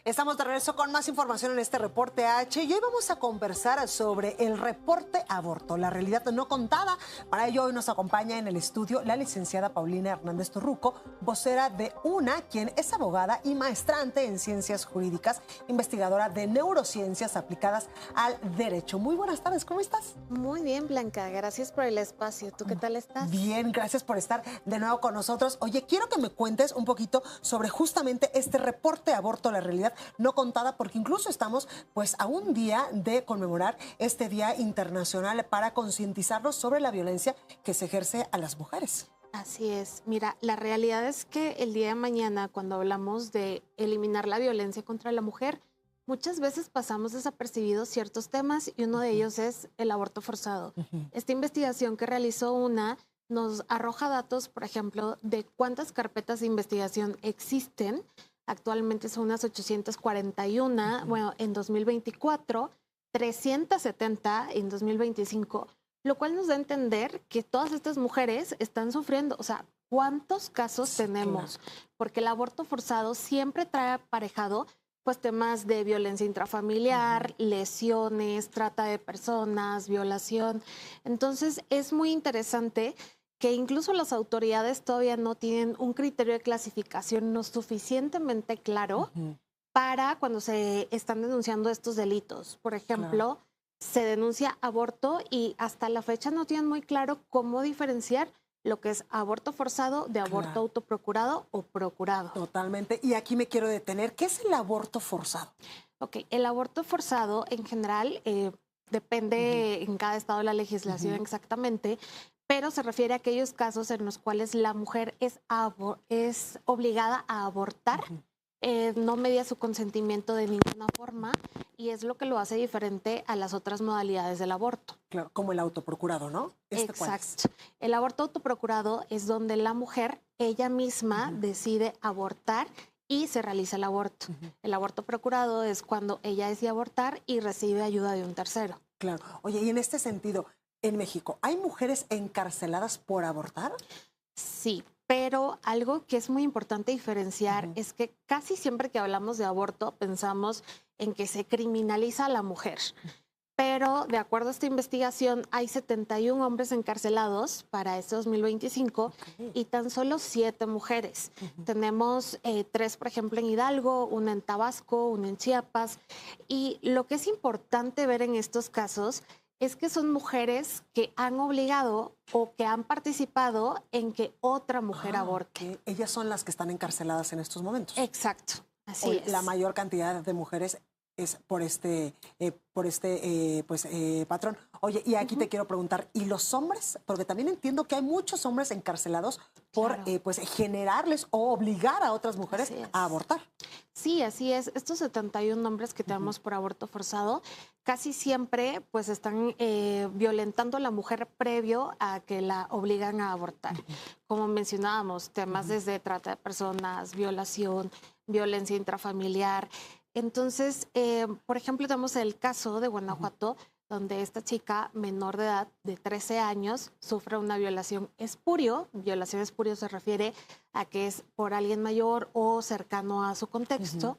Estamos de regreso con más información en este reporte H y hoy vamos a conversar sobre el reporte aborto, la realidad no contada. Para ello hoy nos acompaña en el estudio la licenciada Paulina Hernández Torruco, vocera de UNA, quien es abogada y maestrante en ciencias jurídicas, investigadora de neurociencias aplicadas al derecho. Muy buenas tardes, ¿cómo estás? Muy bien, Blanca, gracias por el espacio. ¿Tú qué tal estás? Bien, gracias por estar de nuevo con nosotros. Oye, quiero que me cuentes un poquito sobre justamente este reporte aborto, la realidad no contada, porque incluso estamos pues a un día de conmemorar este Día Internacional para concientizarnos sobre la violencia que se ejerce a las mujeres. Así es. Mira, la realidad es que el día de mañana, cuando hablamos de eliminar la violencia contra la mujer, muchas veces pasamos desapercibidos ciertos temas y uno de ellos es el aborto forzado. Esta investigación que realizó UNA nos arroja datos, por ejemplo, de cuántas carpetas de investigación existen. Actualmente son unas 841, bueno, en 2024, 370 en 2025, lo cual nos da a entender que todas estas mujeres están sufriendo. O sea, ¿cuántos casos tenemos? Claro. Porque el aborto forzado siempre trae aparejado pues temas de violencia intrafamiliar, lesiones, trata de personas, violación. Entonces es muy interesante que incluso las autoridades todavía no tienen un criterio de clasificación no suficientemente claro para cuando se están denunciando estos delitos. Por ejemplo, se denuncia aborto y hasta la fecha no tienen muy claro cómo diferenciar lo que es aborto forzado de aborto autoprocurado o procurado. Totalmente. Y aquí me quiero detener. ¿Qué es el aborto forzado? Ok, el aborto forzado en general depende en cada estado de la legislación exactamente, pero se refiere a aquellos casos en los cuales la mujer es obligada a abortar, no media su consentimiento de ninguna forma, y es lo que lo hace diferente a las otras modalidades del aborto. Claro, como el autoprocurado, ¿no? Exacto. El aborto autoprocurado es donde la mujer, ella misma, decide abortar y se realiza el aborto. El aborto procurado es cuando ella decide abortar y recibe ayuda de un tercero. Claro. Oye, y en este sentido, en México, ¿hay mujeres encarceladas por abortar? Sí, pero algo que es muy importante diferenciar es que casi siempre que hablamos de aborto pensamos en que se criminaliza a la mujer. Pero de acuerdo a esta investigación, hay 71 hombres encarcelados para este 2025 y tan solo 7 mujeres. Tenemos 3, por ejemplo, en Hidalgo, una en Tabasco, una en Chiapas. Y lo que es importante ver en estos casos es que son mujeres que han obligado o que han participado en que otra mujer aborte. Ellas son las que están encarceladas en estos momentos. Exacto, así es. La mayor cantidad de mujeres es por este patrón. Oye, y aquí te quiero preguntar, ¿y los hombres? Porque también entiendo que hay muchos hombres encarcelados por generarles o obligar a otras mujeres a abortar. Sí, así es. Estos 71 hombres que tenemos por aborto forzado, casi siempre pues están violentando a la mujer previo a que la obligan a abortar. Como mencionábamos, temas desde trata de personas, violación, violencia intrafamiliar. Entonces, por ejemplo, tenemos el caso de Guanajuato, donde esta chica menor de edad, de 13 años, sufre una violación espurio. Violación espurio se refiere a que es por alguien mayor o cercano a su contexto,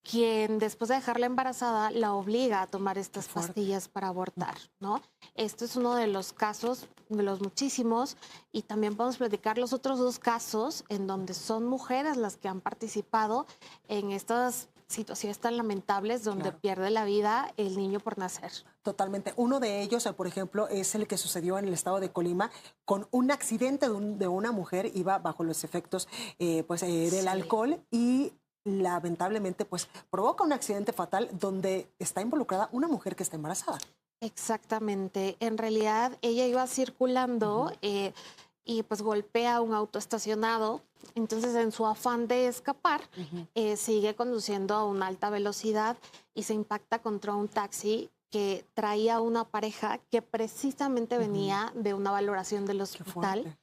quien después de dejarla embarazada la obliga a tomar estas pastillas para abortar, ¿no? Esto es uno de los casos, de los muchísimos, y también podemos platicar los otros 2 casos en donde son mujeres las que han participado en estas situaciones tan lamentables donde pierde la vida el niño por nacer. Totalmente. Uno de ellos, por ejemplo, es el que sucedió en el estado de Colima con un accidente de una mujer, iba bajo los efectos del alcohol y lamentablemente pues provoca un accidente fatal donde está involucrada una mujer que está embarazada. Exactamente. En realidad ella iba circulando y pues golpea a un auto estacionado. Entonces, en su afán de escapar, sigue conduciendo a una alta velocidad y se impacta contra un taxi que traía una pareja que precisamente venía de una valoración del hospital,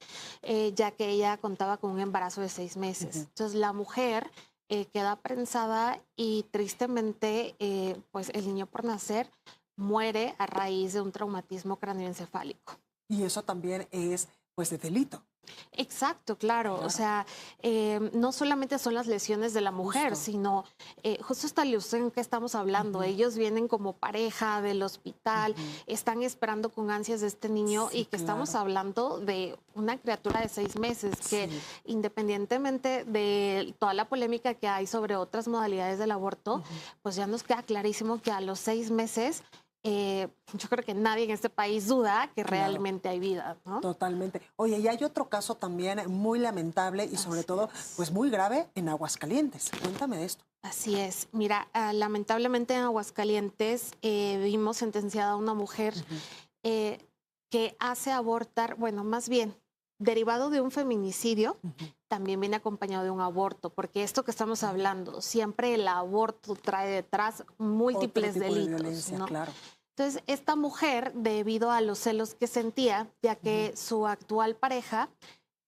ya que ella contaba con un embarazo de 6 meses. Entonces, la mujer queda prensada y tristemente, pues el niño por nacer muere a raíz de un traumatismo cráneoencefálico. Y eso también es, pues, de delito. Exacto, claro. Claro. O sea, no solamente son las lesiones de la mujer, Justo. sino justo esta ilusión que estamos hablando. Ujú, Ellos vienen como pareja del hospital, ujú. están esperando con ansias de este niño Sí, y que estamos claro. hablando de una criatura de 6 meses que Sí. independientemente de toda la polémica que hay sobre otras modalidades del aborto, Ujú. pues ya nos queda clarísimo que a los 6 meses yo creo que nadie en este país duda que Claro. realmente hay vida, ¿no? Totalmente. Oye, y hay otro caso también muy lamentable y sobre Así todo, pues es. muy grave en Aguascalientes. Cuéntame de esto. Así es. Mira, lamentablemente en Aguascalientes vimos sentenciada a una mujer Ujú, eh, que hace abortar, bueno, más bien, derivado de un feminicidio, ujú. también viene acompañado de un aborto, porque esto que estamos hablando, siempre el aborto trae detrás Otro múltiples tipo de delitos, violencia, ¿no? claro. Entonces, esta mujer, debido a los celos que sentía, ya Ujú. que su actual pareja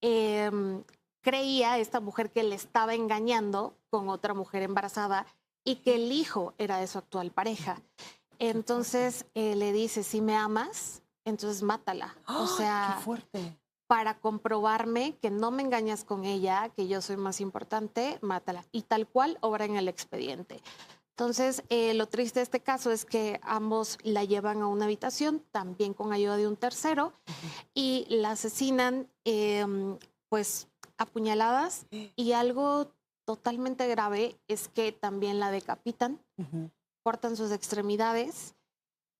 em, creía, esta mujer, que le estaba engañando con otra mujer embarazada y que el hijo era de su actual pareja. Qué fuerte. Entonces le dice, si me amas, entonces mátala. O ¡Ay, qué sea, fuerte! para comprobarme que no me engañas con ella, que yo soy más importante, mátala. Y tal cual obra en el expediente. Entonces, lo triste de este caso es que ambos la llevan a una habitación, también con ayuda de un tercero, Ujú. y la asesinan, pues, apuñaladas. Y algo totalmente grave es que también la decapitan, Ujú. cortan sus extremidades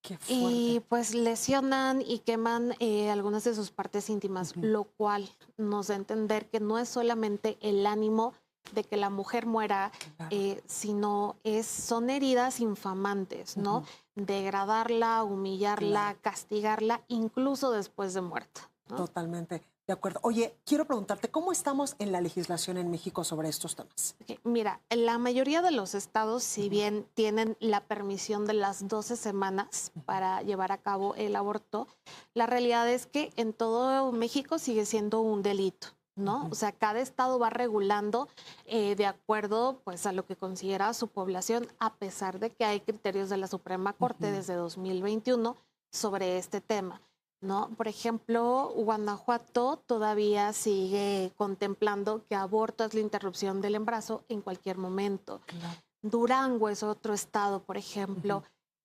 Qué fuerte. y pues lesionan y queman algunas de sus partes íntimas, Ujú. lo cual nos da a entender que no es solamente el ánimo de que la mujer muera, Claro. sino son heridas infamantes, ¿no? Ujú. Degradarla, Claro. humillarla, castigarla, incluso después de muerta, ¿no? Totalmente de acuerdo. Oye, quiero preguntarte, ¿cómo estamos en la legislación en México sobre estos temas? Ok, mira, la mayoría de los estados, si Ujú, bien tienen la permisión de las 12 semanas ujú, para llevar a cabo el aborto, la realidad es que en todo México sigue siendo un delito, ¿no? ujú, O sea, cada estado va regulando de acuerdo, pues, a lo que considera su población, a pesar de que hay criterios de la Suprema Corte ujú. desde 2021 sobre este tema, ¿no? Por ejemplo, Guanajuato todavía sigue contemplando que aborto es la interrupción del embarazo en cualquier momento. Claro. Durango es otro estado, por Ujú, ejemplo.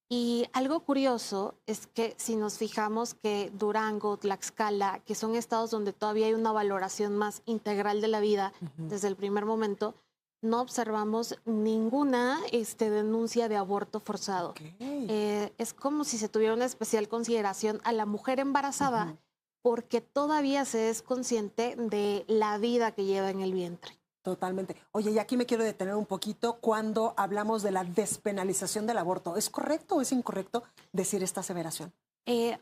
Y algo curioso es que si nos fijamos que Durango, Tlaxcala, que son estados donde todavía hay una valoración más integral de la vida ujú. desde el primer momento, no observamos ninguna denuncia de aborto forzado. Okey. Es como si se tuviera una especial consideración a la mujer embarazada Ujú. porque todavía se es consciente de la vida que lleva en el vientre. Totalmente. Oye, y aquí me quiero detener un poquito cuando hablamos de la despenalización del aborto. ¿Es correcto o es incorrecto decir esta aseveración?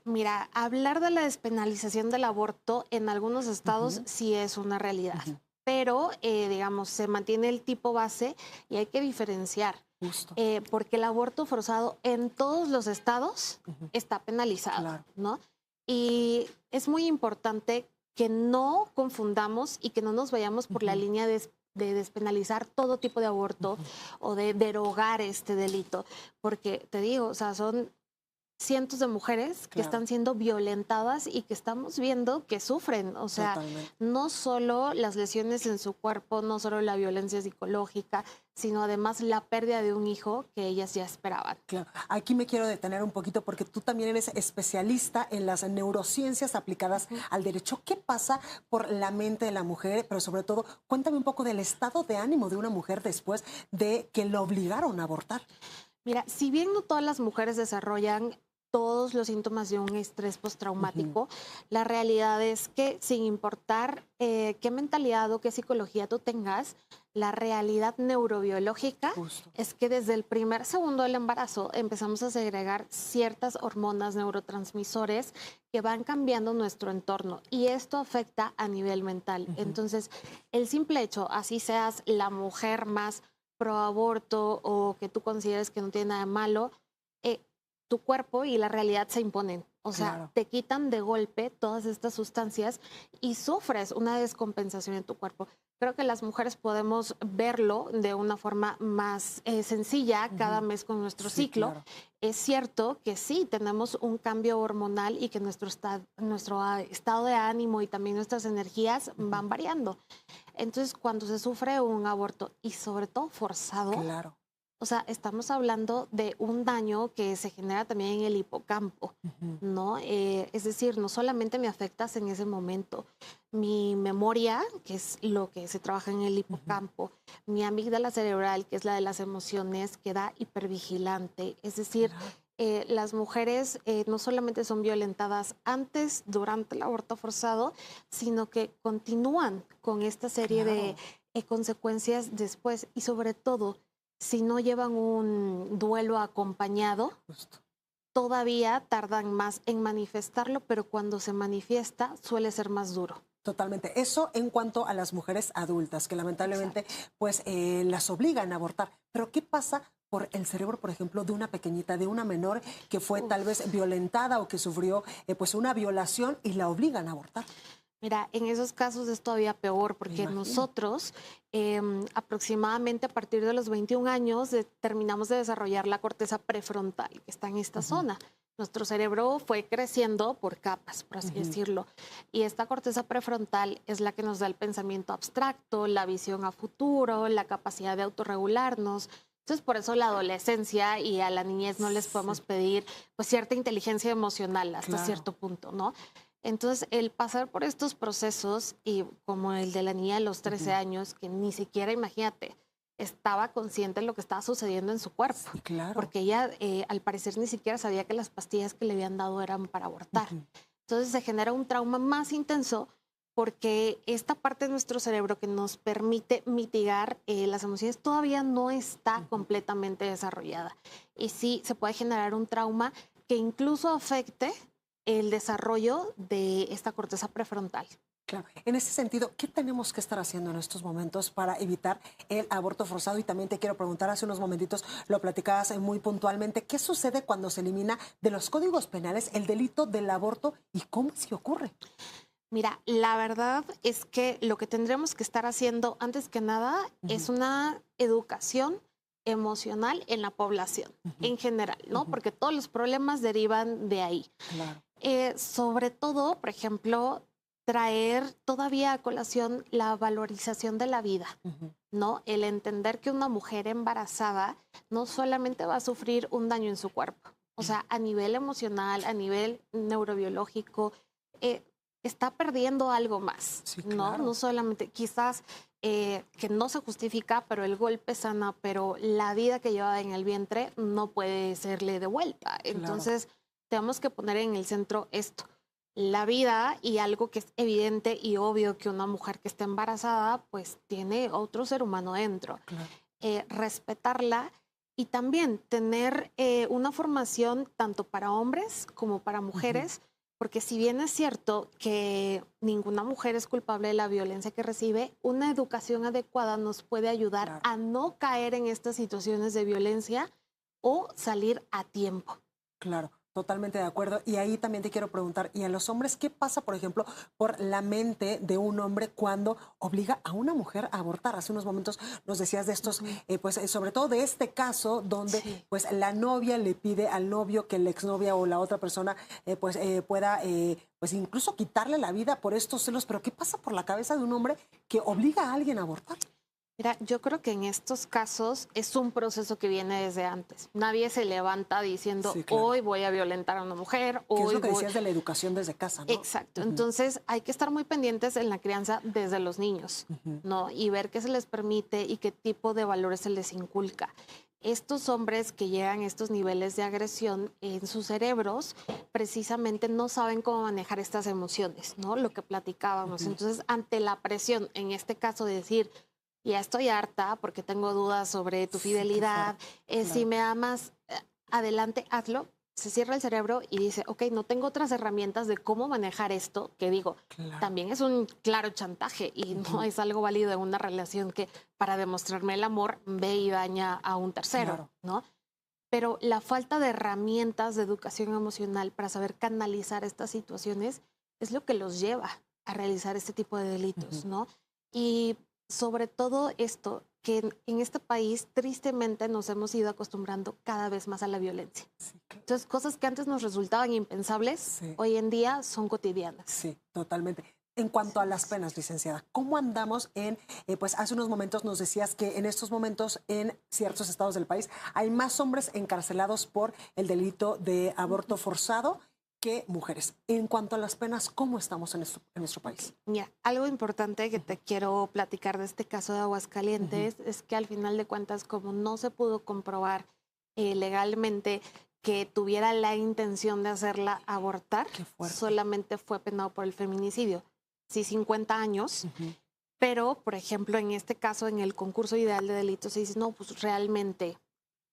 Mira, hablar de la despenalización del aborto en algunos estados Ujú, sí es una realidad, ujú. pero digamos, se mantiene el tipo base y hay que diferenciar, Justo. porque el aborto forzado en todos los estados Ujú. está penalizado, Claro. ¿no? Y es muy importante que no confundamos y que no nos vayamos por la Ujú, línea de despenalizar todo tipo de aborto ujú. o de derogar este delito, porque te digo, o sea, son cientos de mujeres que Claro, están siendo violentadas y que estamos viendo que sufren. O sea, totalmente. no solo las lesiones en su cuerpo, no solo la violencia psicológica, sino además la pérdida de un hijo que ellas ya esperaban. Claro. Aquí me quiero detener un poquito porque tú también eres especialista en las neurociencias aplicadas Ujú. al derecho. ¿Qué pasa por la mente de la mujer? Pero sobre todo, cuéntame un poco del estado de ánimo de una mujer después de que lo obligaron a abortar. Mira, si bien no todas las mujeres desarrollan todos los síntomas de un estrés Ujú. postraumático, la realidad es que sin importar qué mentalidad o qué psicología tú tengas, la realidad neurobiológica Justo. es que desde el primer segundo del embarazo empezamos a segregar ciertas hormonas, neurotransmisores que van cambiando nuestro entorno y esto afecta a nivel mental. Ujú. Entonces, el simple hecho, así seas la mujer más pro aborto o que tú consideres que no tiene nada de malo, eh, tu cuerpo y la realidad se imponen. O sea, Claro. te quitan de golpe todas estas sustancias y sufres una descompensación en tu cuerpo. Creo que las mujeres podemos verlo de una forma más sencilla cada Ujú. mes con nuestro Sí, ciclo. claro. Es cierto que sí, tenemos un cambio hormonal y que nuestro estado de ánimo y también nuestras energías Ujú. van variando. Entonces, cuando se sufre un aborto y sobre todo forzado, Claro. o sea, estamos hablando de un daño que se genera también en el hipocampo, Ujú. ¿no? Es decir, no solamente me afectas en ese momento, mi memoria, que es lo que se trabaja en el Ujú. hipocampo, mi amígdala cerebral, que es la de las emociones, queda hipervigilante. Es decir, Claro. las mujeres no solamente son violentadas antes, durante el aborto forzado, sino que continúan con esta serie de Claro. consecuencias después y sobre todo si no llevan un duelo acompañado, Justo. todavía tardan más en manifestarlo, pero cuando se manifiesta suele ser más duro. Totalmente. Eso en cuanto a las mujeres adultas, que lamentablemente Exacto. pues las obligan a abortar. Pero ¿qué pasa por el cerebro, por ejemplo, de una pequeñita, de una menor que fue tal vez Uf. violentada o que sufrió pues una violación y la obligan a abortar? Mira, en esos casos es todavía peor Me porque imagino. nosotros aproximadamente a partir de los 21 años terminamos de desarrollar la corteza prefrontal que está en esta Ujú. zona. Nuestro cerebro fue creciendo por capas, por así Ujú. decirlo. Y esta corteza prefrontal es la que nos da el pensamiento abstracto, la visión a futuro, la capacidad de autorregularnos. Entonces, por eso la adolescencia y a la niñez no les podemos Sí, pedir pues cierta inteligencia emocional hasta claro. cierto punto, ¿no? Entonces, el pasar por estos procesos, y como el de la niña de los 13 Ujú. años, que ni siquiera, imagínate, estaba consciente de lo que estaba sucediendo en su cuerpo, Sí, claro. porque ella al parecer ni siquiera sabía que las pastillas que le habían dado eran para abortar. Ujú. Entonces se genera un trauma más intenso porque esta parte de nuestro cerebro que nos permite mitigar las emociones todavía no está Ujú. completamente desarrollada. Y sí, se puede generar un trauma que incluso afecte el desarrollo de esta corteza prefrontal. Claro. En ese sentido, ¿qué tenemos que estar haciendo en estos momentos para evitar el aborto forzado? Y también te quiero preguntar, hace unos momentitos lo platicabas muy puntualmente, ¿qué sucede cuando se elimina de los códigos penales el delito del aborto y cómo es que ocurre? Mira, la verdad es que lo que tendremos que estar haciendo antes que nada es Ujú. una educación emocional en la población Ujú. en general, ¿no? Ujú. Porque todos los problemas derivan de ahí. Claro. Sobre todo, por ejemplo, traer todavía a colación la valorización de la vida, Ujú. ¿no? El entender que una mujer embarazada no solamente va a sufrir un daño en su cuerpo, o sea, a nivel emocional, a nivel neurobiológico, eh, está perdiendo algo más, Sí, ¿no? No claro. solamente, quizás que no se justifica, pero el golpe sana, pero la vida que lleva en el vientre no puede serle devuelta. Claro. Entonces, tenemos que poner en el centro esto, la vida y algo que es evidente y obvio que una mujer que está embarazada pues tiene otro ser humano dentro. Claro. Respetarla y también tener una formación tanto para hombres como para Ujú. mujeres, porque si bien es cierto que ninguna mujer es culpable de la violencia que recibe, una educación adecuada nos puede ayudar Claro. a no caer en estas situaciones de violencia o salir a tiempo. Claro, totalmente de acuerdo. Y ahí también te quiero preguntar, ¿y a los hombres qué pasa, por ejemplo, por la mente de un hombre cuando obliga a una mujer a abortar? Hace unos momentos nos decías de estos, Ujú. pues sobre todo de este caso donde Sí. pues la novia le pide al novio que la exnovia o la otra persona pueda pues incluso quitarle la vida por estos celos. Pero ¿qué pasa por la cabeza de un hombre que obliga a alguien a abortar? Mira, yo creo que en estos casos es un proceso que viene desde antes. Nadie se levanta diciendo, Sí, claro. hoy voy a violentar a una mujer, Que es hoy lo que voy... decías de la educación desde casa, ¿no? Exacto. Ujú. Entonces hay que estar muy pendientes en la crianza desde los niños, Ujú. ¿no? Y ver qué se les permite y qué tipo de valores se les inculca. Estos hombres que llegan a estos niveles de agresión en sus cerebros precisamente no saben cómo manejar estas emociones, ¿no? Lo que platicábamos. Ujú. Entonces, ante la presión, en este caso de decir, ya estoy harta porque tengo dudas sobre tu Sí, qué fidelidad, fuerte. si Claro. me amas, adelante, hazlo. Se cierra el cerebro y dice, ok, no tengo otras herramientas de cómo manejar esto, que digo, Claro. también es un claro chantaje y no Ujú. es algo válido en una relación que para demostrarme el amor ve y daña a un tercero, Claro. ¿no? pero la falta de herramientas de educación emocional para saber canalizar estas situaciones es lo que los lleva a realizar este tipo de delitos, ¿no? Y sobre todo esto, que en este país tristemente nos hemos ido acostumbrando cada vez más a la violencia. Sí, Entonces, cosas que antes nos resultaban impensables, sí, hoy en día son cotidianas. sí, totalmente. En cuanto a las penas, licenciada, ¿cómo andamos pues hace unos momentos nos decías que en estos momentos en ciertos estados del país hay más hombres encarcelados por el delito de aborto forzado que mujeres? En cuanto a las penas, ¿cómo estamos en nuestro país? Mira, algo importante que te quiero platicar de este caso de Aguascalientes es que al final de cuentas, como no se pudo comprobar legalmente que tuviera la intención de hacerla abortar, Qué fuerte. solamente fue penado por el feminicidio. Sí, 50 años, pero, por ejemplo, en este caso, en el concurso ideal de delitos, se dice, no, pues realmente,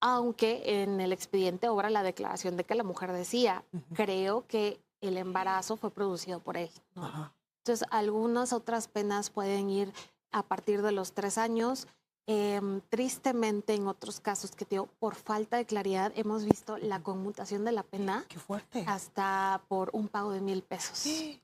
aunque en el expediente obra la declaración de que la mujer decía, creo que el embarazo fue producido por él, ¿no? Ajá. Entonces, algunas otras penas pueden ir a partir de los 3 años. Tristemente, en otros casos que te digo, por falta de claridad, hemos visto la conmutación de la pena Qué fuerte. hasta por un pago de 1,000 pesos. Sí,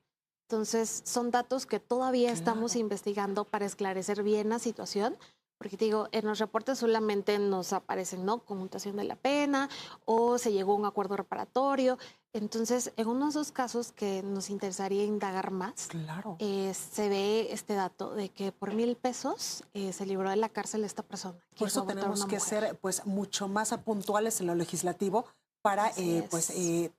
Entonces, son datos que todavía estamos claro. investigando para esclarecer bien la situación, porque te digo, en los reportes solamente nos aparecen, ¿no? Conmutación de la pena o se llegó a un acuerdo reparatorio. Entonces, en uno de esos casos que nos interesaría indagar más, Claro. se ve este dato de que por 1,000 pesos se libró de la cárcel esta persona. Que Por hizo eso abortar a tenemos una que mujer. ser pues mucho más puntuales en lo legislativo para Así pues es.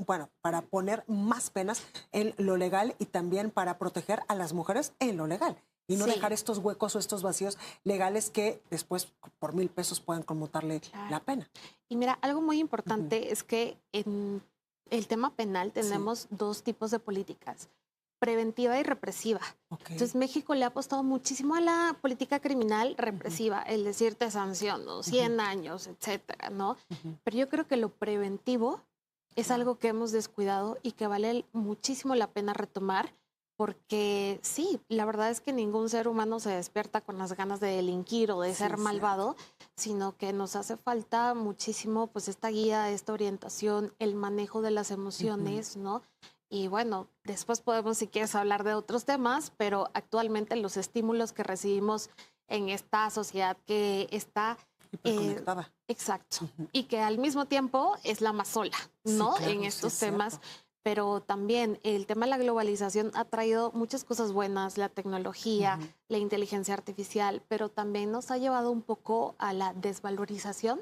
bueno, para poner más penas en lo legal y también para proteger a las mujeres en lo legal y no Sí, dejar estos huecos o estos vacíos legales que después por 1,000 pesos puedan conmutarle la claro. pena. Y mira, algo muy Ujú. importante es que en el tema penal Sí, tenemos dos tipos de políticas, preventiva y represiva. ok. Entonces, México le ha apostado muchísimo a la política criminal Ujú, represiva, el decirte sanción, ¿no? ujú, 100 años, etcétera, ¿no? ujú. Pero yo creo que lo preventivo es Claro. algo que hemos descuidado y que vale muchísimo la pena retomar, porque sí, la verdad es que ningún ser humano se despierta con las ganas de delinquir o de Sí, ser es cierto. malvado, sino que nos hace falta muchísimo pues esta guía, esta orientación, el manejo de las Ujú. emociones, ¿no? Y bueno, después podemos, si quieres, hablar de otros temas, pero actualmente los estímulos que recibimos en esta sociedad que está eh, Hiperconectada. exacto, Ujú. y que al mismo tiempo es la más sola, Sí, ¿no? En claro, sí es estos temas, cierto. pero también el tema de la globalización ha traído muchas cosas buenas, la tecnología, Ujú. la inteligencia artificial, pero también nos ha llevado un poco a la desvalorización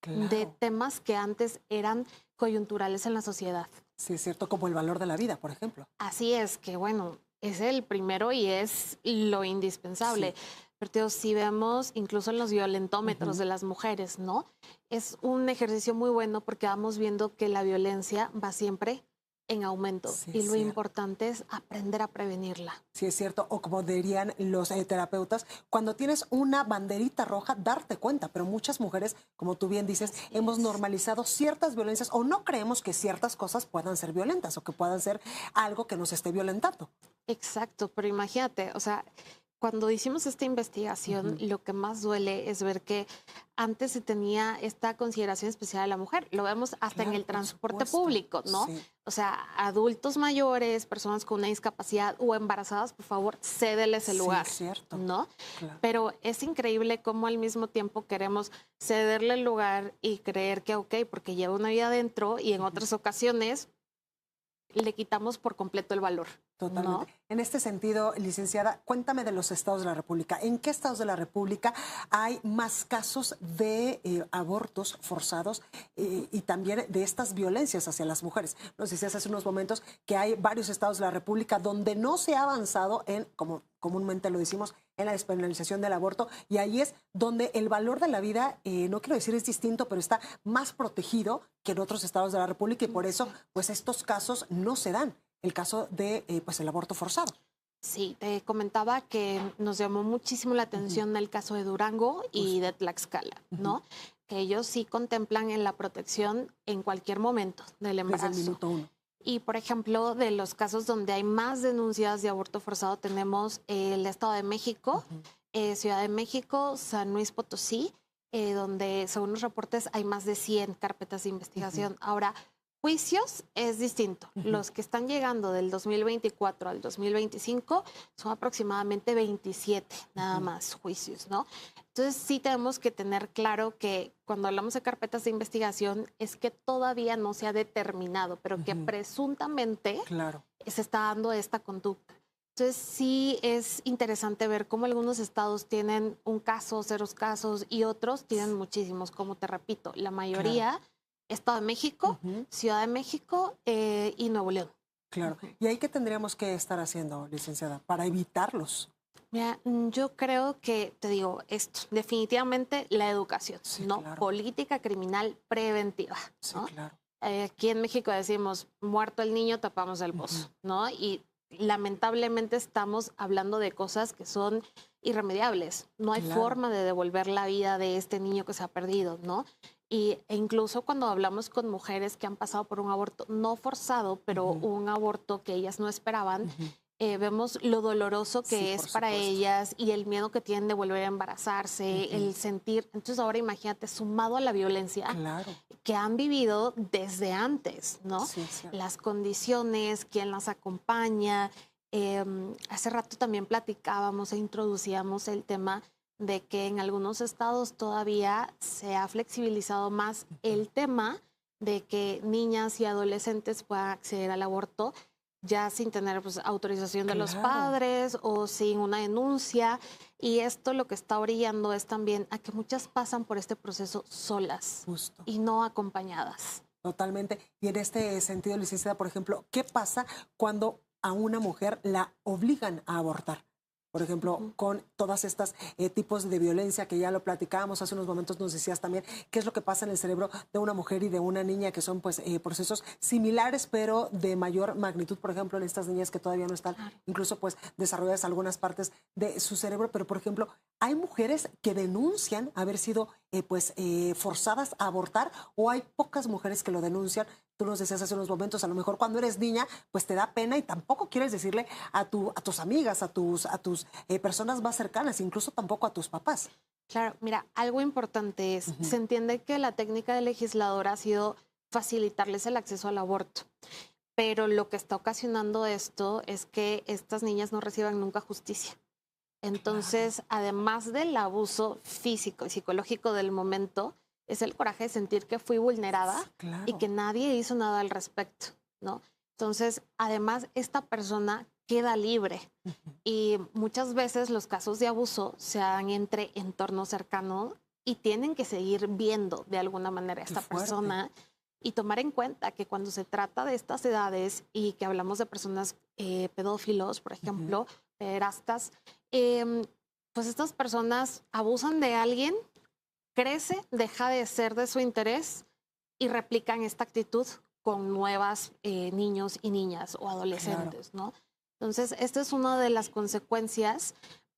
de Claro. temas que antes eran coyunturales en la sociedad. Sí es cierto, como el valor de la vida, por ejemplo. Así es que, bueno, es el primero y es lo Sí. indispensable. Pero te digo, si vemos incluso en los violentómetros Ujú. de las mujeres, ¿no? Es un ejercicio muy bueno porque vamos viendo que la violencia va siempre en aumento Sí, y es lo cierto. importante es aprender a prevenirla. Sí, es cierto. O como dirían los terapeutas, cuando tienes una banderita roja, darte cuenta. Pero muchas mujeres, como tú bien dices, Así hemos es. normalizado ciertas violencias o no creemos que ciertas cosas puedan ser violentas o que puedan ser algo que nos esté violentando. Exacto, pero imagínate, o sea, cuando hicimos esta investigación, Ujú. lo que más duele es ver que antes se tenía esta consideración especial a la mujer. Lo vemos hasta en Claro, el por transporte supuesto. público, ¿no? Sí, O sea, adultos mayores, personas con una discapacidad o embarazadas, por favor, cédeles el sí, es lugar, cierto. ¿no? Claro. Pero es increíble cómo al mismo tiempo queremos cederle el lugar y creer que, ok, porque lleva una vida adentro y en Ujú. otras ocasiones le quitamos por completo el valor, Totalmente. ¿no? En este sentido, licenciada, cuéntame de los estados de la República. ¿En qué estados de la República hay más casos de abortos forzados y también de estas violencias hacia las mujeres? Nos decías hace unos momentos que hay varios estados de la República donde no se ha avanzado en, como comúnmente lo decimos, en la despenalización del aborto y ahí es donde el valor de la vida, no quiero decir es distinto, pero está más protegido que en otros estados de la República y por eso pues estos casos no se dan. El caso de pues el aborto forzado. Sí, te comentaba que nos llamó muchísimo la Ujú, atención el caso de Durango y justo. de Tlaxcala, Ujú. ¿no? Que ellos sí contemplan en la protección en cualquier momento del Desde el embarazo. minuto uno. Y, por ejemplo, de los casos donde hay más denuncias de aborto forzado, tenemos el Estado de México, Ujú. Ciudad de México, San Luis Potosí, donde según los reportes hay más de 100 carpetas de investigación. Ahora, juicios es distinto. Los que están llegando del 2024 al 2025 son aproximadamente 27 nada más juicios, ¿no? Entonces sí tenemos que tener claro que cuando hablamos de carpetas de investigación es que todavía no se ha determinado, pero que presuntamente se está dando esta conducta. Entonces sí es interesante ver cómo algunos estados tienen un caso, 0 casos y otros tienen muchísimos, como te repito, la mayoría... Estado de México, Ciudad de México y Nuevo León. Claro. ¿Y ahí qué tendríamos que estar haciendo, licenciada, para evitarlos? Mira, yo creo que, te digo esto, definitivamente la educación, ¿no? Claro. Política criminal preventiva, ¿no? Claro. Aquí en México decimos, muerto el niño, tapamos el pozo, ¿no? Y lamentablemente estamos hablando de cosas que son irremediables. No hay forma de devolver la vida de este niño que se ha perdido, ¿no? E incluso cuando hablamos con mujeres que han pasado por un aborto no forzado, pero un aborto que ellas no esperaban, vemos lo doloroso que es para ellas y el miedo que tienen de volver a embarazarse, el sentir. Entonces ahora imagínate, sumado a la violencia que han vivido desde antes, ¿no? Las condiciones, quién las acompaña. Hace rato también platicábamos e introducíamos el tema de que en algunos estados todavía se ha flexibilizado más el tema de que niñas y adolescentes puedan acceder al aborto ya sin tener pues, autorización de los padres o sin una denuncia. Y esto lo que está orillando es también a que muchas pasan por este proceso solas y no acompañadas. Totalmente. Y en este sentido, licenciada, por ejemplo, ¿qué pasa cuando a una mujer la obligan a abortar? Por ejemplo, con todas estas tipos de violencia que ya lo platicábamos hace unos momentos, nos decías también qué es lo que pasa en el cerebro de una mujer y de una niña, que son pues procesos similares, pero de mayor magnitud, por ejemplo, en estas niñas que todavía no están incluso pues desarrolladas algunas partes de su cerebro. Pero, por ejemplo, hay mujeres que denuncian haber sido forzadas a abortar, o hay pocas mujeres que lo denuncian. Tú nos decías hace unos momentos, a lo mejor cuando eres niña, pues te da pena y tampoco quieres decirle a tus amigas, a tus personas más cercanas, incluso tampoco a tus papás. Claro, mira, algo importante es, se entiende que la técnica del legislador ha sido facilitarles el acceso al aborto, pero lo que está ocasionando esto es que estas niñas no reciban nunca justicia. Entonces, además del abuso físico y psicológico del momento, es el coraje de sentir que fui vulnerada y que nadie hizo nada al respecto, ¿no? Entonces, además, esta persona queda libre y muchas veces los casos de abuso se dan entre entornos cercanos y tienen que seguir viendo de alguna manera a esta persona y tomar en cuenta que cuando se trata de estas edades y que hablamos de personas pedófilos, por ejemplo, pederastas, pues estas personas abusan de alguien, crece, deja de ser de su interés y replican esta actitud con nuevas niños y niñas o adolescentes, ¿no? Entonces, esta es una de las consecuencias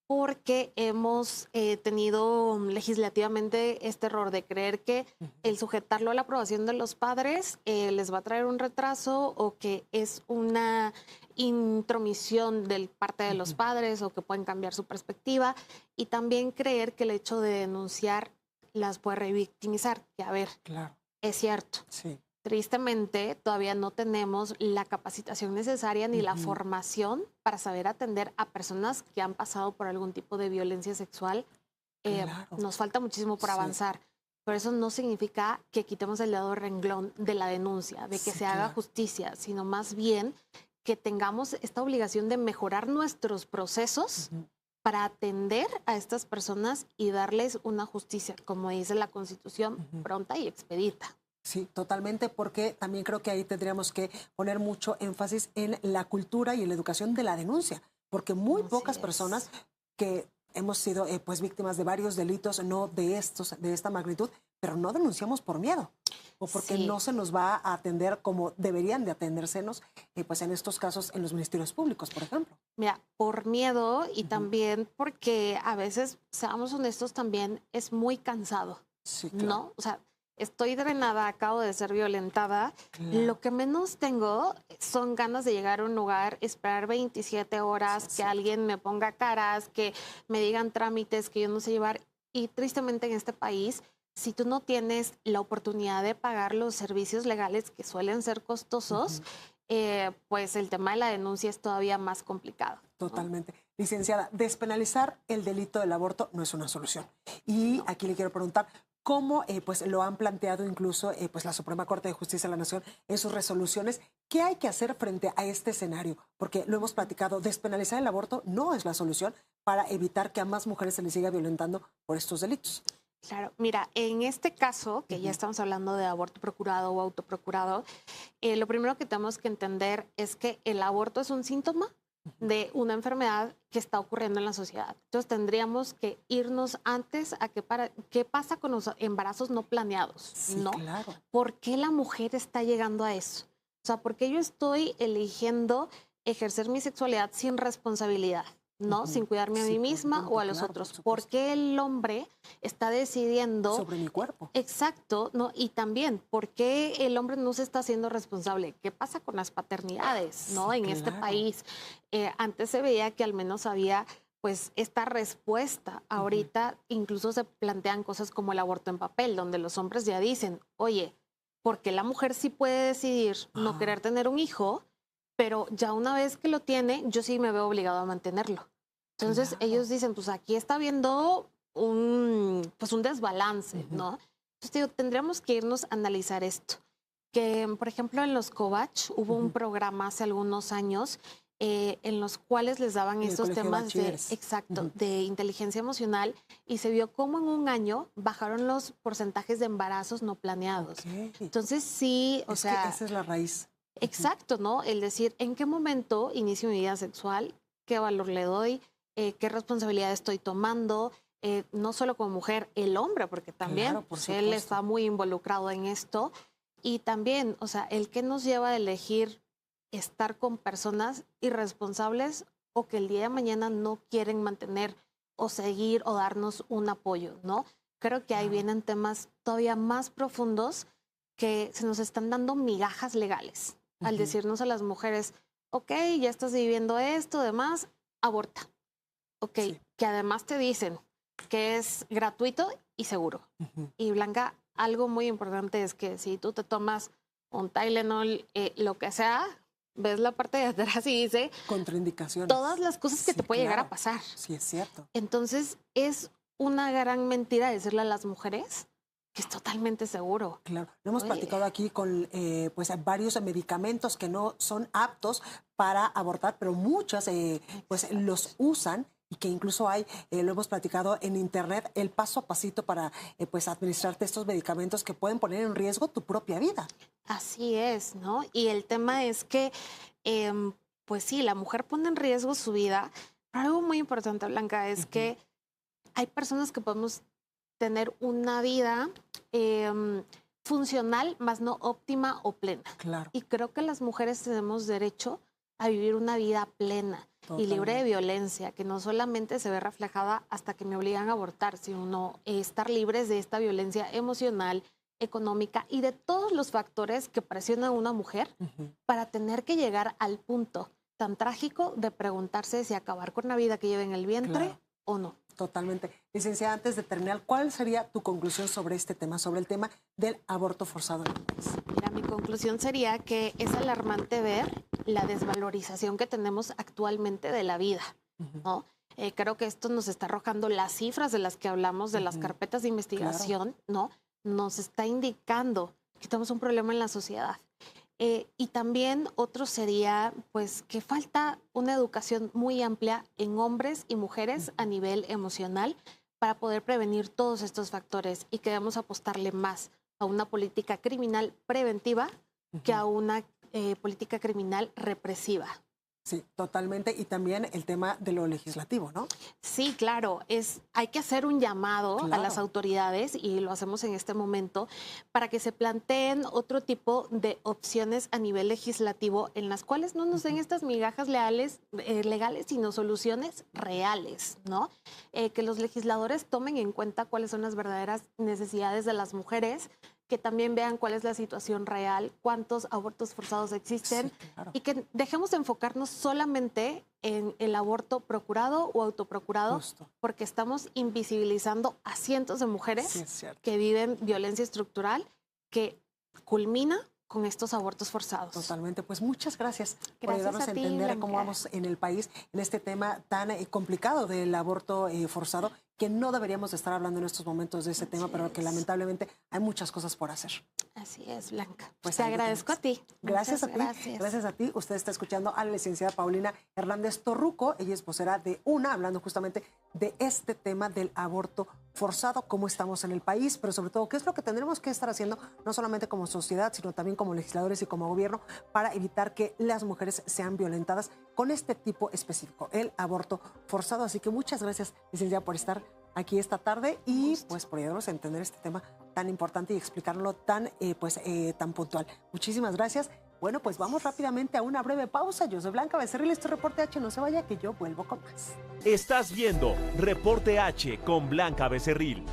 porque hemos tenido legislativamente este error de creer que el sujetarlo a la aprobación de los padres les va a traer un retraso o que es una intromisión de parte de los padres o que pueden cambiar su perspectiva, y también creer que el hecho de denunciar las puede revictimizar, que a ver, es cierto. Tristemente, todavía no tenemos la capacitación necesaria ni la formación para saber atender a personas que han pasado por algún tipo de violencia sexual. Nos falta muchísimo por avanzar. Pero eso no significa que quitemos el dedo de renglón de la denuncia, de que se haga justicia, sino más bien que tengamos esta obligación de mejorar nuestros procesos para atender a estas personas y darles una justicia, como dice la Constitución, pronta y expedita. Sí, totalmente, porque también creo que ahí tendríamos que poner mucho énfasis en la cultura y en la educación de la denuncia, porque muy pocas personas que hemos sido pues víctimas de varios delitos, no de esta magnitud, pero no denunciamos por miedo o porque no se nos va a atender como deberían de atendérsenos, pues en estos casos en los ministerios públicos, por ejemplo. Mira, por miedo y también porque a veces, seamos honestos, también es muy cansado, ¿no? O sea, estoy drenada, acabo de ser violentada. Lo que menos tengo son ganas de llegar a un lugar, esperar 27 horas, que alguien me ponga caras, que me digan trámites que yo no sé llevar. Y tristemente en este país, si tú no tienes la oportunidad de pagar los servicios legales que suelen ser costosos, pues el tema de la denuncia es todavía más complicado, ¿no? Totalmente. Licenciada, despenalizar el delito del aborto no es una solución. Y aquí le quiero preguntar, ¿cómo pues lo han planteado incluso pues la Suprema Corte de Justicia de la Nación en sus resoluciones? ¿Qué hay que hacer frente a este escenario? Porque lo hemos platicado, despenalizar el aborto no es la solución para evitar que a más mujeres se les siga violentando por estos delitos. Claro, mira, en este caso, que ya estamos hablando de aborto procurado o autoprocurado, lo primero que tenemos que entender es que el aborto es un síntoma de una enfermedad que está ocurriendo en la sociedad. Entonces tendríamos que irnos antes a qué pasa con los embarazos no planeados, Sí, ¿no? claro. ¿Por qué la mujer está llegando a eso? O sea, ¿por qué yo estoy eligiendo ejercer mi sexualidad sin responsabilidad? ¿No? Sin cuidarme a mí misma o a los otros. ¿Por qué el hombre está decidiendo sobre mi cuerpo? Exacto, ¿no? Y también, ¿por qué el hombre no se está haciendo responsable? ¿Qué pasa con las paternidades, no? Sí, En este claro. país, antes se veía que al menos había, pues, esta respuesta. Ahorita incluso se plantean cosas como el aborto en papel, donde los hombres ya dicen, oye, ¿por qué la mujer sí puede decidir no querer tener un hijo, pero ya una vez que lo tiene, yo sí me veo obligado a mantenerlo? Entonces Claro. ellos dicen, pues aquí está habiendo pues un desbalance, ¿no? Entonces digo, tendríamos que irnos a analizar esto. Que, por ejemplo, en los COVACH hubo un programa hace algunos años en los cuales les daban En el estos colegio de temas de, bachilleres. exacto, de inteligencia emocional y se vio cómo en un año bajaron los porcentajes de embarazos no planeados. Ok. Entonces sí, o Es sea, que esa es la raíz. exacto, ¿no? El decir, ¿en qué momento inicio mi vida sexual? ¿Qué valor le doy? ¿Qué responsabilidad estoy tomando? No solo como mujer, el hombre, porque también Claro, por pues, él supuesto. está muy involucrado en esto. Y también, o sea, el que nos lleva a elegir estar con personas irresponsables o que el día de mañana no quieren mantener o seguir o darnos un apoyo, ¿no? Creo que ahí Claro. vienen temas todavía más profundos que se nos están dando migajas legales al decirnos a las mujeres, ok, ya estás viviendo esto, demás, aborta. Ok, Sí. que además te dicen que es gratuito y seguro. Y Blanca, algo muy importante es que si tú te tomas un Tylenol, lo que sea, ves la parte de atrás y dice Contraindicaciones. todas las cosas que Sí, te puede llegar a claro. pasar. Sí, es cierto. Entonces, es una gran mentira decirle a las mujeres que es totalmente seguro. Claro, lo hemos Oye. platicado aquí con pues varios medicamentos que no son aptos para abortar, pero muchas pues los usan y que incluso hay, lo hemos platicado en internet, el paso a pasito para pues administrarte estos medicamentos que pueden poner en riesgo tu propia vida. Así es, ¿no? Y el tema es que, pues sí, la mujer pone en riesgo su vida, pero algo muy importante, Blanca, es que hay personas que podemos tener una vida funcional, más no óptima o plena. Claro. Y creo que las mujeres tenemos derecho a vivir una vida plena y libre de violencia, que no solamente se ve reflejada hasta que me obligan a abortar, sino estar libres de esta violencia emocional, económica y de todos los factores que presionan a una mujer para tener que llegar al punto tan trágico de preguntarse si acabar con la vida que lleva en el vientre Claro. o no. Totalmente. Licenciada, antes de terminar, ¿cuál sería tu conclusión sobre este tema, sobre el tema del aborto forzado en el país? Mira, mi conclusión sería que es alarmante ver la desvalorización que tenemos actualmente de la vida, ¿no? Creo que esto nos está arrojando las cifras de las que hablamos, de las carpetas de investigación, ¿no? Nos está indicando que tenemos un problema en la sociedad. Y también otro sería, pues, que falta una educación muy amplia en hombres y mujeres a nivel emocional para poder prevenir todos estos factores y que debemos apostarle más a una política criminal preventiva que a una política criminal represiva. Sí, totalmente. Y también el tema de lo legislativo, ¿no? Sí, claro, hay que hacer un llamado a las Claro. autoridades y lo hacemos en este momento para que se planteen otro tipo de opciones a nivel legislativo en las cuales no nos den estas migajas legales, sino soluciones reales, ¿no? Que los legisladores tomen en cuenta cuáles son las verdaderas necesidades de las mujeres, que también vean cuál es la situación real, cuántos abortos forzados existen, Sí, claro. y que dejemos de enfocarnos solamente en el aborto procurado o autoprocurado, Justo. porque estamos invisibilizando a cientos de mujeres Sí, es cierto. que viven violencia estructural que culmina con estos abortos forzados. Totalmente, pues muchas gracias por Gracias ayudarnos a a ti, entender Blanca. cómo vamos en el país en este tema tan complicado del aborto forzado, que no deberíamos estar hablando en estos momentos de ese tema, pero que es. lamentablemente hay muchas cosas por hacer. Así es, Blanca. Pues Te ahí lo agradezco a tienes. ti. Gracias Muchas a ti, gracias a ti. Usted está escuchando a la licenciada Paulina Hernández Torruco. Ella es vocera de UNA, hablando justamente de este tema del aborto forzado, cómo estamos en el país, pero sobre todo qué es lo que tendremos que estar haciendo, no solamente como sociedad, sino también como legisladores y como gobierno, para evitar que las mujeres sean violentadas con este tipo específico, el aborto forzado. Así que muchas gracias, licenciada, por estar aquí esta tarde y pues por ayudarnos a entender este tema tan importante y explicarlo tan, tan puntual. Muchísimas gracias. Bueno, pues vamos rápidamente a una breve pausa. Yo soy Blanca Becerril, este Reporte H. No se vaya, que yo vuelvo con más. Estás viendo Reporte H con Blanca Becerril.